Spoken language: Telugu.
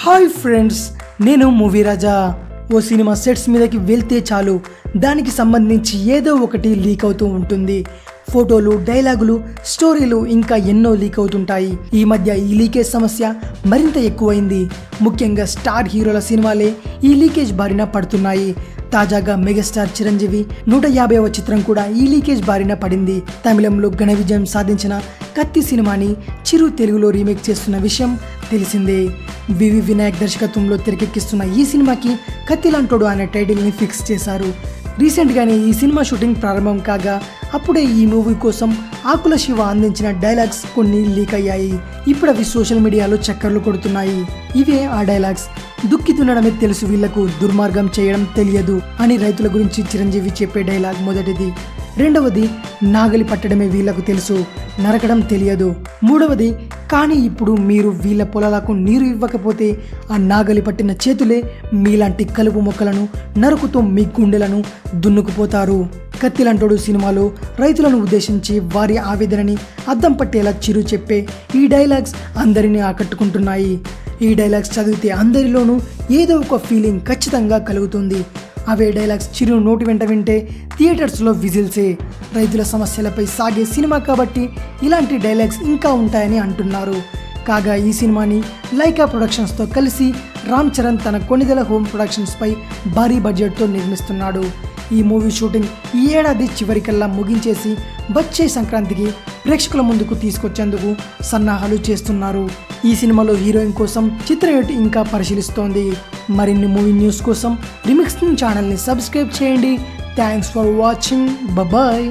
హాయ్ ఫ్రెండ్స్, నేను మూవీ రాజా. ఓ సినిమా సెట్స్ మీదకి వెళ్తే చాలు దానికి సంబంధించి ఏదో ఒకటి లీక్ అవుతూ ఉంటుంది. ఫోటోలు, డైలాగులు, స్టోరీలు ఇంకా ఎన్నో లీక్ అవుతుంటాయి. ఈ మధ్య ఈ లీకేజ్ సమస్య మరింత ఎక్కువైంది. ముఖ్యంగా స్టార్ హీరోల సినిమాలే ఈ లీకేజ్ బారిన పడుతున్నాయి. తాజాగా మెగాస్టార్ చిరంజీవి 150వ చిత్రం కూడా ఈ లీకేజ్ బారిన పడింది. తమిళంలో ఘన విజయం సాధించిన కత్తి సినిమాని చిరు తెలుగులో రీమేక్ చేస్తున్న విషయం తెలిసిందే. వివి వినాయక్ దర్శకత్వంలో తెరకెక్కిస్తున్న ఈ సినిమాకి కత్తిలాంటోడు అనే టైటిల్ని ఫిక్స్ చేశారు. రీసెంట్గానే ఈ సినిమా షూటింగ్ ప్రారంభం కాగా అప్పుడే ఈ మూవీ కోసం ఆకుల శివ అందించిన డైలాగ్స్ కొన్ని లీక్ అయ్యాయి. ఇప్పుడు అవి సోషల్ మీడియాలో చక్కర్లు కొడుతున్నాయి. ఇవే ఆ డైలాగ్స్. దుక్కి దున్నడమే తెలుసు వీళ్లకు, దుర్మార్గం చేయడం తెలియదు అని రైతుల గురించి చిరంజీవి చెప్పే డైలాగ్ మొదటిది. రెండవది, నాగలి పట్టడమే వీళ్లకు తెలుసు, నరకడం తెలియదు. మూడవది, కానీ ఇప్పుడు మీరు వీళ్ళ పొలాలకు నీరు ఇవ్వకపోతే ఆ నాగలి పట్టిన చేతులే మీలాంటి కలుపు మొక్కలను నరుకుతూ మీ గుండెలను దున్నుకుపోతారు. కత్తిలాంటోడు సినిమాలో రైతులను ఉద్దేశించి వారి ఆవేదనని అద్దం పట్టేలా చిరు చెప్పే ఈ డైలాగ్స్ అందరినీ ఆకట్టుకుంటున్నాయి. ఈ డైలాగ్స్ చదివితే అందరిలోనూ ఏదో ఒక ఫీలింగ్ ఖచ్చితంగా కలుగుతుంది. అవే డైలాగ్స్ చిరు నోటి వెంట వింటే థియేటర్స్లో విజిల్సే. రైతుల సమస్యలపై సాగే సినిమా కాబట్టి ఇలాంటి డైలాగ్స్ ఇంకా ఉంటాయని అంటున్నారు. కాగా ఈ సినిమాని లైకా ప్రొడక్షన్స్తో కలిసి రామ్ చరణ్ తన కొనిదెల హోమ్ ప్రొడక్షన్స్పై భారీ బడ్జెట్తో నిర్మిస్తున్నాడు. ఈ మూవీ షూటింగ్ ఈ ఏడాది చివరికల్లా ముగించేసి వచ్చే సంక్రాంతికి ప్రేక్షకుల ముందుకు తీసుకొచ్చేందుకు సన్నాహాలు చేస్తున్నారు. ఈ సినిమాలో హీరోయిన్ కోసం చిత్ర యూనిట్ ఇంకా పరిశీలిస్తోంది. మరిన్ని మూవీ న్యూస్ కోసం రిమిక్స్ ఛానల్ని సబ్స్క్రైబ్ చేయండి. Thanks for watching. బాయ్.